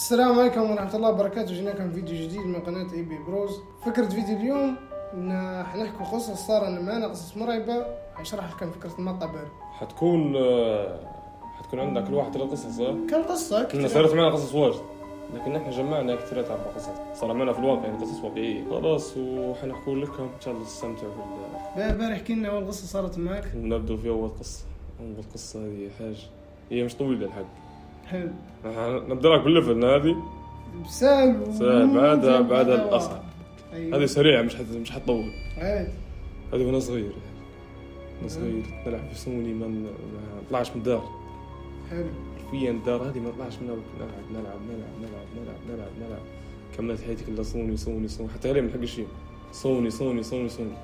السلام عليكم ورحمة الله وبركاته. جيناكم فيديو جديد من قناة اي بي بروز. فكرة فيديو اليوم ان حنحكي قصص صار معنا، قصص مرعبة. حنشرح لكم فكرة المقطع بارد. حتكون عندنا كل واحد 3 قصص. كم قصة؟ كنا صارت معنا قصص واجد، لكن نحن جمعنا كثير 4 قصص صار معنا في الواقع، يعني قصص واقعية خلاص، وحنحكوا لكم ان شاء الله تستمتعوا بارح احكي لنا اول قصة صارت معك. نبدأ في اول قصة هذه حاجة هي مش طويلة الحق. حلو. نبدأ لك بالليفل هذه سهل بعد الأصعب. أيوة. هذه سريعة مش حتطول. عادي. هذه وانا صغير نلعب في سوني ما طلعش من الدار. حلو. حرفيا الدار هذه ما طلعش منها، نلعب كملت حياتي كلها سوني حتى هلا من حق الشيء سوني.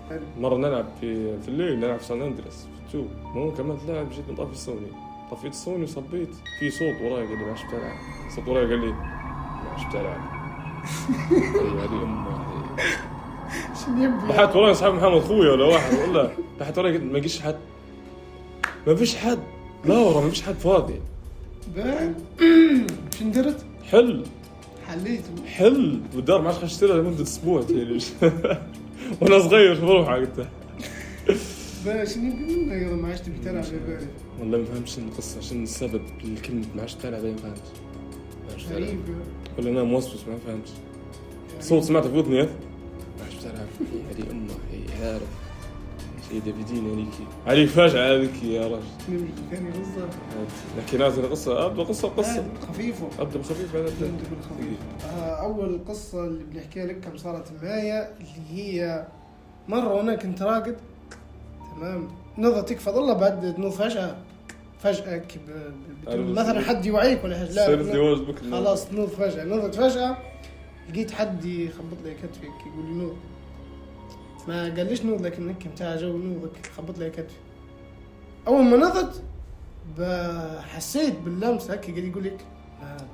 حلو. مرة نلعب في الليل، نلعب في سان اندريس في 2 مو كملت لعب، جيت نطفي السوني، طفيت السوني وصبيت في صوت وراي قال لي ماش بتلعب، صوت وراي قال لي ماش بتلعب. هذه امه شنو يبي؟ بحثت وراي اصحاب محمد خويا ولا واحد ولا بحثت وراي قلت ما لقيتش حد، ما فيش حد، لا ورا ما فيش حد فاضي. بعد شنو درت؟ حليته والدار ما عادش اشتريها لمدة اسبوع تقريبا. وانا صغير شو بروح قلت بقى شنو يقول لنا يلا ما عادش تبي تلعب يا بارد؟ والله ما فهمتش القصة، شنو السبب لكلمة ما عادش تلعب، ما فهمتش غريب ولا انا موسوس ما فهمتش. صوت سمعته في ودني ما عادش تلعب. هذه امه هي عارف شيء دافيدين عليك فجأة هذيك يا رجل. ثاني قصة نحكي نازل قصة. أبدأ قصة خفيفة. أبدأ بخفيف بعد أبدأ بالخفيف. أول قصة اللي بنحكيها لك كم صارت معايا، اللي هي مرة وأنا كنت راقد تمام، نظرة تكفى الله بعد تنوض فجأة مثلا حد يوعيك ولا حاجة، لا خلاص تنوض فجأة، نضت فجأة لقيت حد يخبط لي كتفي يقول لي نوض، ما قاليش نوض لكن هيك متاع جو نوضك، خبط لي كتفي. اول ما نضت حسيت باللمس هيك قاعد يقول لك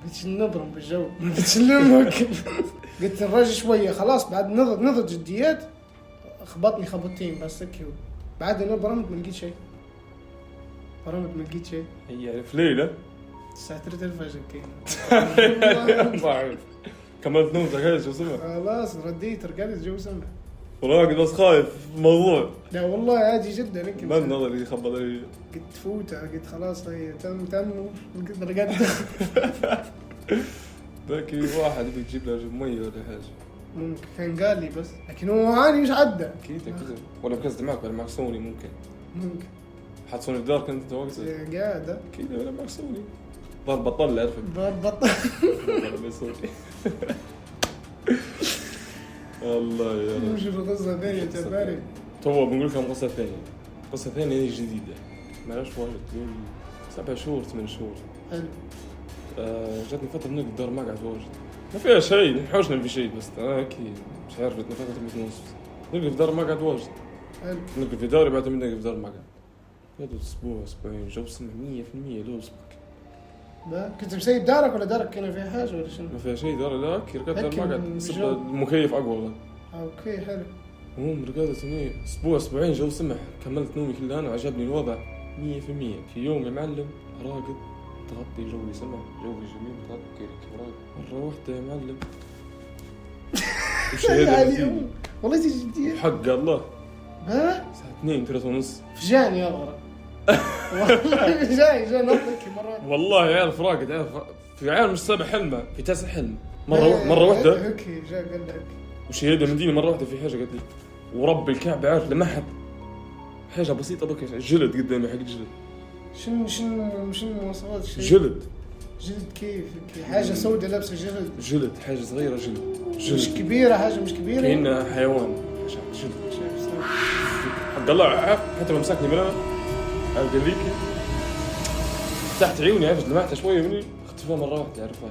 بديش نبرم بالجو، بديش نلمك. قلت الرجل شويه خلاص، بعد نضت جديات خبطني خبطتين بس هيك، بعد انا برمت ما لقيت شيء، هي في ليله الساعه 3 الفجر كذا. كملت نومتك هاي جو سمع، خلاص رديت رجعت جو سمع وراقد بس خايف الموضوع. لا والله عادي جدا هيك، ما النظر اللي خبط لي قلت فوتها، قلت خلاص هي تم قلت رجعت. باكي واحد يبي يجيب له ميه ولا حاجه ممكن كان قال لي، بس لكن هو عاني مش عدى اكيد ولا بكز معك ولا معك سوني ممكن حط سوني في دار كنت وقت قاعده اكيد ولا معك سوني ضرب بطل عرفت بطل الله يا رب. وش القصة ثانية تبارك؟ تو بنقول لكم قصة ثانية هي جديدة ما لهاش واجد، تقول 7 شهور 8 شهور. حلو. جاتني فترة نقدر الدار ما قاعد واجد، ما فيها شيء، نحوشنا في شيء، بس أنا هيك مش عارف جاتني فترة متنصف نلقى في دار ما قاعد واجد. حلو. نلقى في داري بعد من نلقى في دار ما قاعد. يدو أسبوعين جو سمع 100% لو أسبوعك. كنت مسيب دارك ولا دارك كان فيها حاجة ولا شنو؟ ما فيها شيء دار لا ركضت دار ما قاعد، المكيف أقوى والله. أوكي حلو. المهم رقدت هني أسبوعين جو سمح، كملت نومي كله أنا وعجبني الوضع 100%. في يوم يا معلم راقد تغطي جوي سمع جوي جميل تغطي راقد مرة واحدة يا معلم. وش هذا؟ والله جدية حق الله. الساعة 2 3 ونص فجاني أغرى. والله جاي نطلق مرات. والله يعرف راقد يعرف في عيال مش 7 حلمة في 9 حلم مرة واحدة. اوكي جاء قال لك وش هذا مدينة مرة واحدة في حاجة قالت لي ورب الكعبة عارف لما حد حاجة بسيطة بك جلد قدامي حق الجلد. شنو مواصفات الشيء؟ جلد كيف حاجة سوداء لابسة جلد حاجة صغيرة جلد مش كبيرة، حاجة مش كبيرة كأنها حيوان جلد حق الله عارف حتى لو مسكني منها قال لي تحت عيوني عرفت لمعتها شوية مني اختفى مرة واحدة عرفها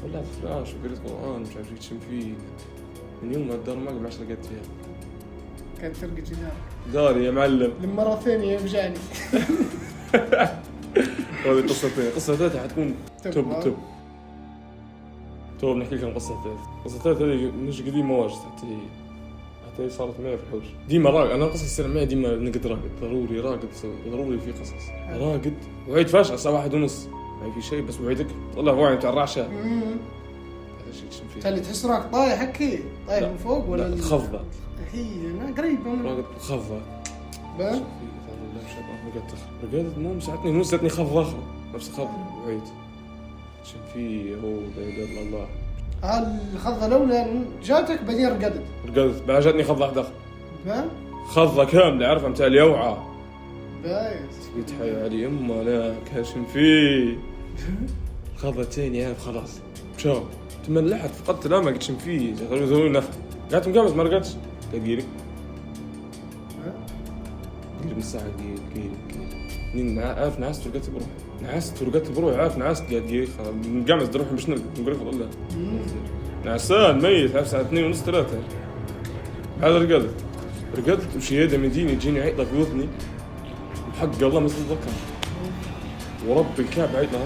طلعت فراش وقريت قرآن مش عارف يتشم فيه. من يوم ما الدار ما عادش لقيت فيها، كانت ترقد في داري يا معلم. للمرة الثانية يفجعني. هذه قصة ثانية. قصة ثالثة حتكون توب نحكي لكم قصة ثالثة هذه مش قديمة واجد، حتى صارت معي في الحوش ديما راقد. أنا قصة تصير معي ديما نقد راقد ضروري في قصص راقد وعيد فجأة الساعة 1:30 ما في شيء، بس وعيدك طلع وعي بتاع الرعشة شم فيه تالي تحس روحك طايح هكي طايح من فوق ولا لا خفضة هي أنا قريبة من راقد خفضة بقى رقدت مو مساعدني نوزتني خفضة أخرى نفس خفض وعيد شم فيه هو بيد الله. الخضة الأولى جاتك بعدين رقدت بعد جاتني خفضة واحدة أخرى بقى خفضة كاملة عارفة متاع اليوعى بايس يتحيى علي أمه أنا كاشم فيه خفضة تاني يعني خلاص شو تملحت فقدت الأمل قلت شم فيه يقولون نفع قعدت مقابز ما رقدتش قيل من الساعة قيل عارف نعست ورقدت بروحي عارف نعست قيل مقامز دروحي مش نرقد نقول فضل الله نعسان ميت عارف الساعة 2:30 3 بعد رقدت وشيادة مدينة تجيني عيطة في وذني وحق الله مثل ذكر ورب الكعب عيطة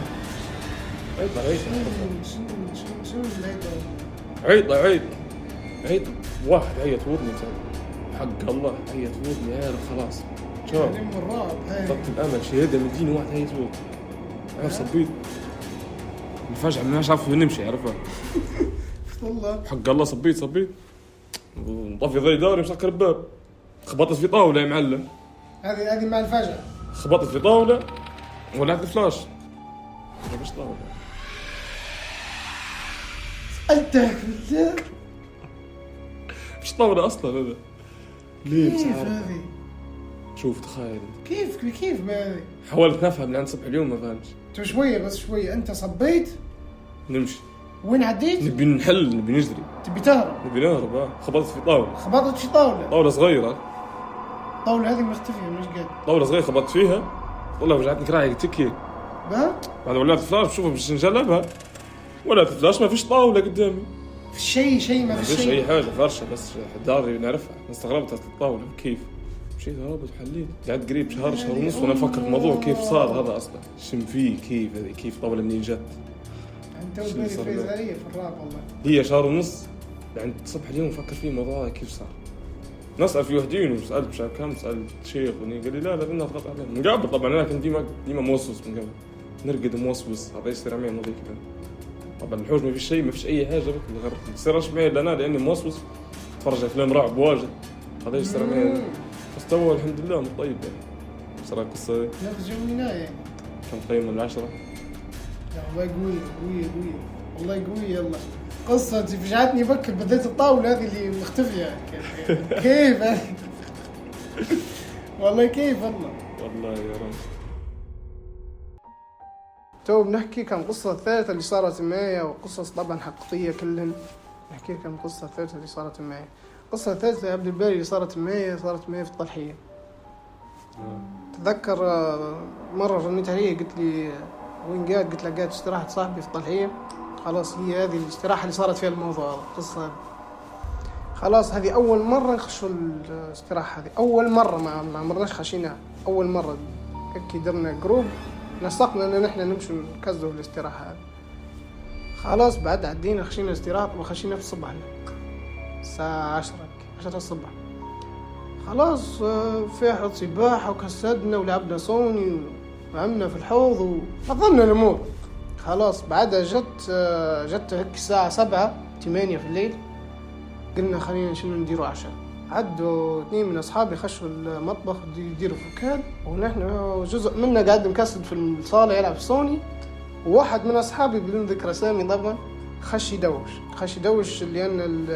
واحد عيط وذني حق الله عيط وذني عارف خلاص شو ضبط الأمل شهادة مدينة واحد عيط وذني عارف صبيت فجأة ما عارف نمشي عارفها والله حق الله صبيت طفي ضي داري مسكر الباب خبطت في طاولة يا معلم هذه مع الفجأة خبطت في طاولة ولعت الفلاش مش طاولة أنت مش طاولة أصلا هذا ليه كيف هذه شوف تخيل كيف بهذه حاولت نفهم لأن صبح اليوم ما فهمتش شوية أنت صبيت نمشي وين عديت نبي نحل نبي نجري تبي تهرب نبي نهرب خبطت في طاولة خبطت في طاولة صغيرة الطاولة هذه مختفية مش قد طاولة صغيرة خبطت فيها والله وجعتني كراعي تكي بقى بعد ولعت فلاش بشوفها باش نجلبها ولعت فلاش ما فيش طاولة قدامي في شيء ما في شيء أي حاجة فرشة بس داري نعرفها استغربت الطاولة كيف مشيت هربت وحليت قعدت قريب شهر ونص وانا افكر في الموضوع كيف صار هذا اصلا شم فيه كيف طاولة منين جت انت فريزرية في الراب والله هي شهر ونص يعني صبح اليوم افكر فيه الموضوع كيف صار نسأل في وحدين وسألت مش عارف كم سألت شيخ قال لي لا بدنا نضغط عليه مقابل طبعا انا كنت ديما موسوس من قبل نرقد موسوس هذا يصير عمين مضيق كذا طبعا الحوش ما فيش اي حاجه بغير يصيرش معي الا انا لاني موسوس اتفرج افلام رعب واجد هذا يصير عمين بس تو الحمد لله طيب يعني صار القصه نفس جوينا يعني كم قيمه من 10 والله قوية والله قوية يلا قصة فجعتني بكر بديت الطاولة هذه اللي مختفية كيف والله كيف والله يا رب تو بنحكي كم قصة ثالثة اللي صارت معي وقصص طبعا حقيقية كلهن نحكي كم قصة ثالثة اللي صارت معي قصة ثالثة يا عبد الباري اللي صارت معي في الطلحية تذكر مرة رنيت عليه قلت لي وين قاعد قلت له قاعد استراحة صاحبي في الطلحية خلاص هي هذه الاستراحة اللي صارت فيها الموضوع هذا القصة خلاص هذه أول مرة نخشوا الاستراحة هذه أول مرة ما عمرناش خشيناها أول مرة هيك درنا جروب نسقنا ان نحن نمشي نكزوا الاستراحة هذه خلاص بعد عدينا خشينا استراحة وخشينا في الصبح الساعة 10 الصبح خلاص في حوض سباحة وكسدنا ولعبنا صوني وعملنا في الحوض وفضلنا الأمور خلاص بعدها جت هيك الساعة 7-8 في الليل قلنا خلينا شنو نديروا عشاء عدوا 2 من أصحابي خشوا المطبخ يديروا فكان ونحن جزء منا قاعد مكسد في الصالة يلعب صوني وواحد من أصحابي بدون ذكر اسامي طبعا خش يدوش لأن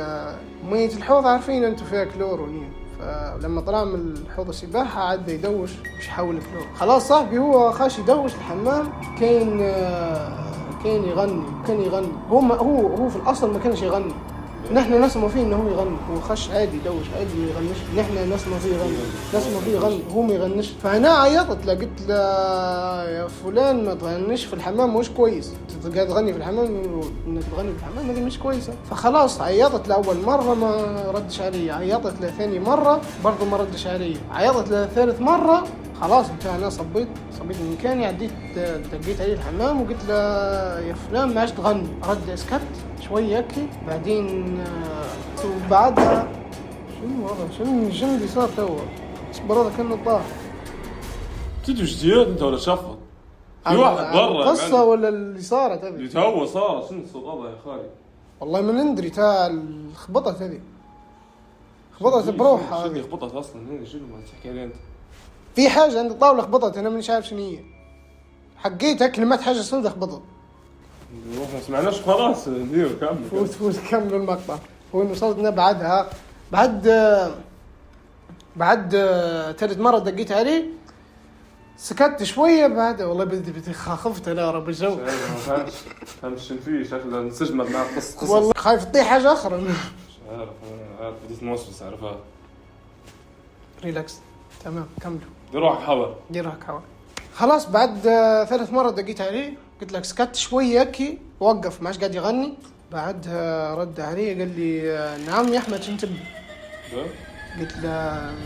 مية الحوض عارفين أنتوا فيها كلور ونين فلما طلع من الحوض السباحة عاد يدوش مش حول كلور خلاص صاحبي هو خش يدوش الحمام كان يغني هو في الأصل ما كانش يغني نحن نسمع فيه انه هو يغني هو خش عادي يدوش عادي ما يغنيش نحن نسمع فيه يغني هو ما يغنيش فانا عيطت له قلت له يا فلان ما تغنيش في الحمام مش كويس انت قاعد تغني في الحمام انك تغني في الحمام هذه مش كويسه فخلاص عيطت له اول مره ما ردش علي عيطت له ثاني مره برضه ما ردش علي عيطت له ثالث مره خلاص انا صبيت من مكاني عديت دقيت عليه الحمام وقلت له يا فلان ما عادش تغني رد اسكت شويه هيك بعدين وبعدها شنو اللي صار تو اصبر هذا كان طاح تجي اجتياد انت ولا شفط في واحد برا القصه ولا اللي صارت هذه اللي تو صار شنو الصوت هذا يا خالي والله ما ندري تا الخبطت هذه خبطت بروحها شو اللي هذه. خبطت اصلا هنا؟ شنو ما تحكي لي انت؟ في حاجة عند الطاولة خبطت أنا مانيش عارف شنو هي. حقيتها كلمات حاجة سودة خبطت. ما سمعناش خلاص ندير كمل. فوت كملوا المقطع. وين وصلتنا بعدها بعد ثالث مرة دقيت عليه سكت شوية بعدها والله بدي خفت أنا رب الجو. ما فهمتش شنو فيه شايف نسجمت مع قصص والله خايف تطيح حاجة أخرى. مش عارف انا عارف بديت نوصل عارفها. ريلاكس تمام كملوا. روح حاول ديرها كوا. خلاص بعد 3 مرات دقيت عليه قلت لك سكت شوية هيك وقف ما عادش قاعد يغني. بعدها رد علي قال لي نعم يا أحمد شنتبي؟ قلت له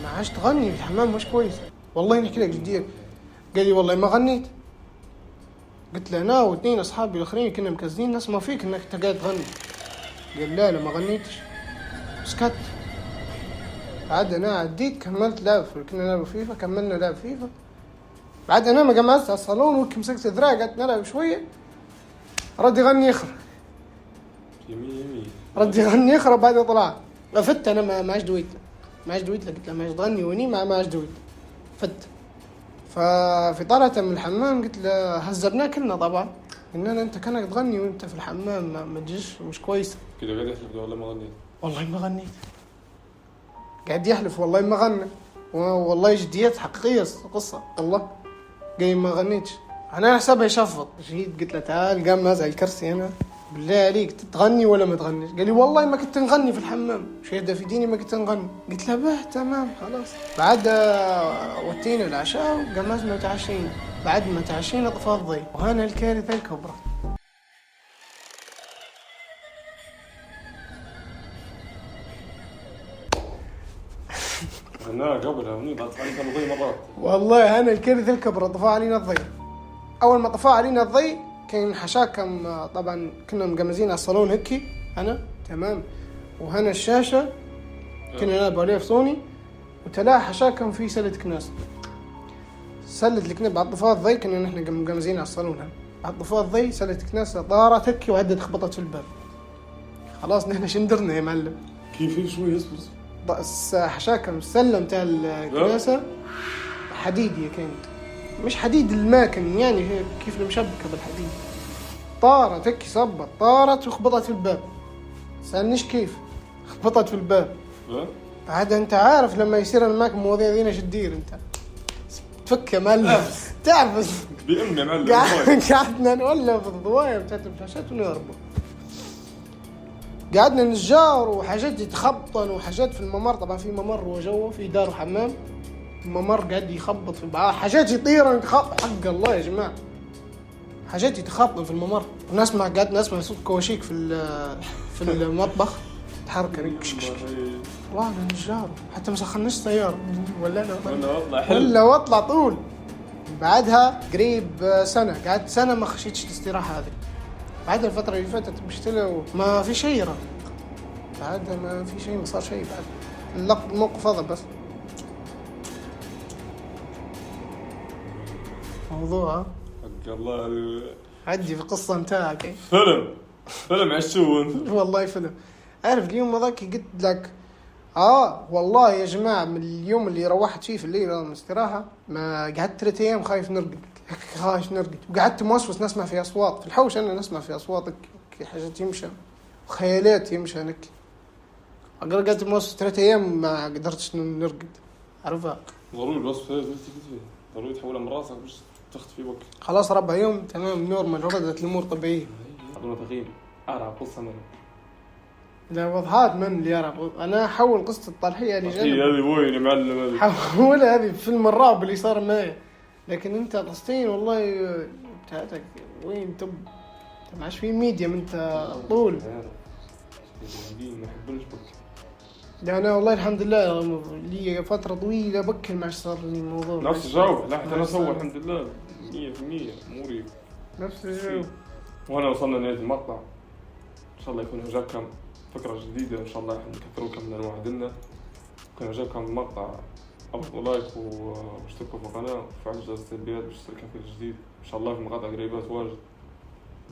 ما عادش تغني في الحمام مش كويس والله نحكي لك جديا. قال لي والله ما غنيت. قلت له انا واثنين اصحابي الاخرين كنا مكزين نسمع فيك انك انت قاعد تغني. قال لا ما غنيتش سكت. بعد انا عديت كملت لعب كنا نلعب فيفا كملنا لعب فيفا. بعد انا ما جمعت على الصالون وكي مسكت ذراع قعدت نلعب شويه رد يغني يخرب. رد يغني يخرب. بعد طلع فت انا ما عادش دويت له قلت له ما عادش تغني وني ما عادش دويت فت. ففي طلعته من الحمام قلت له هزرناه كلنا طبعا قلنا له انت كانك تغني وانت في الحمام ما تجيش مش كويس كده قاعد يحلف والله ما غنيت. والله ما غنيت. قاعد يحلف والله ما غنى والله جديات حقيقية قصة والله قايل ما غنيتش. انا حسابها يشفط جيت قلت له تعال قام مازع الكرسي انا بالله عليك تغني ولا ما تغنيش؟ قال لي والله ما كنت نغني في الحمام شهد في ديني ما كنت نغني. قلت له به تمام خلاص. بعد وتينا العشاء وقمزنا تعشينا. بعد ما تعشينا طفى الضي وهنا الكارثة الكبرى. غناها قبلها وني طفى عليك الضي مرات. والله هنا الكارثة الكبرى طفى علينا الضي. اول ما طفى علينا الضي كان حشاكم طبعا كنا مقمزين على الصالون هيك انا تمام وهنا الشاشه كنا نلعب عليها في سوني وتلاها حشاكم في سله كناس. سله الكناس بعد طفاء الضي كنا نحن مقمزين على الصالون هنا. بعد طفاء الضي سله كناس طارت هيك وعدت خبطت في الباب. خلاص نحن شندرنا يا معلم. كيف شوي اصبر. حشاكم السلم تاع الكناسه حديديه كانت مش حديد الماكن يعني كيف المشبكه بالحديد. طارت هيك صبت طارت وخبطت في الباب. سألنيش كيف خبطت في الباب. عاد انت عارف لما يصير الماكن مواضيع ذينا شدير انت تفك يا معلم تعرف بأمي معلم. قعدنا نولف الضوايا بتاعت الفلاشات ونهربوا. قعدنا نجار وحاجات يتخبطن وحاجات في الممر. طبعا في ممر وجوه في دار وحمام. الممر قاعد يخبط في بعض حاجات يطيرن حق الله يا جماعه حاجات يتخبطن في الممر. ونسمع قاعد نسمع صوت كواشيك في المطبخ تحرك والله نجار حتى ما سخناش سياره ولا واطلع طول. بعدها قريب سنه قعدت سنه ما خشيتش الاستراحه هذه. بعد الفتره اللي فاتت مشيت له ما في شيء بعد ما في شيء ما صار شيء. بعد الموقف هذا بس موضوع حق الله عدي في القصة متاعك. فيلم عشون والله فيلم. عارف اليوم هذاك قلت لك والله يا جماعة من اليوم اللي روحت فيه في الليل من الاستراحة ما قعدت 3 أيام خايف نرقد وقعدت موسوس نسمع في أصوات في الحوش. أنا نسمع في أصوات حاجات يمشى وخيالات يمشى نك قعدت موسوس 3 أيام ما قدرتش نرقد. عرفها ضروري الوصف ضروري تحولها من راسك باش تاخذ في وقت. خلاص 4 يوم تمام نورمال ردت الأمور طبيعية. قبل ما تغيب أعرف قصة من لا وضحات من اللي يعرف. أنا أحول قصة الطرحية اللي جاي هذه وين يا معلم حولها هذه فيلم الرعب اللي صار معي. لكن أنت قصتين والله بتاعتك وين تب أنت معش في ميديا من أنت طول. ما يحبونش بك. لا أنا والله الحمد لله لي فترة طويلة بكل ما صار لي الموضوع نفس الجو. لا حتى أنا أصور الحمد لله 100% أموري نفس الجو. وهنا وصلنا لنهاية المقطع. إن شاء الله يكون عجبكم فكرة جديدة. إن شاء الله نكثروكم من وعدنا. يكون عجبكم المقطع أضغطوا لايك واشتركوا في القناة وفعلوا جرس التنبيهات باش تشتركوا في الجديد. إن شاء الله في مقاطع قريبات واجد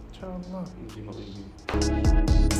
إن شاء الله نجي مضيين.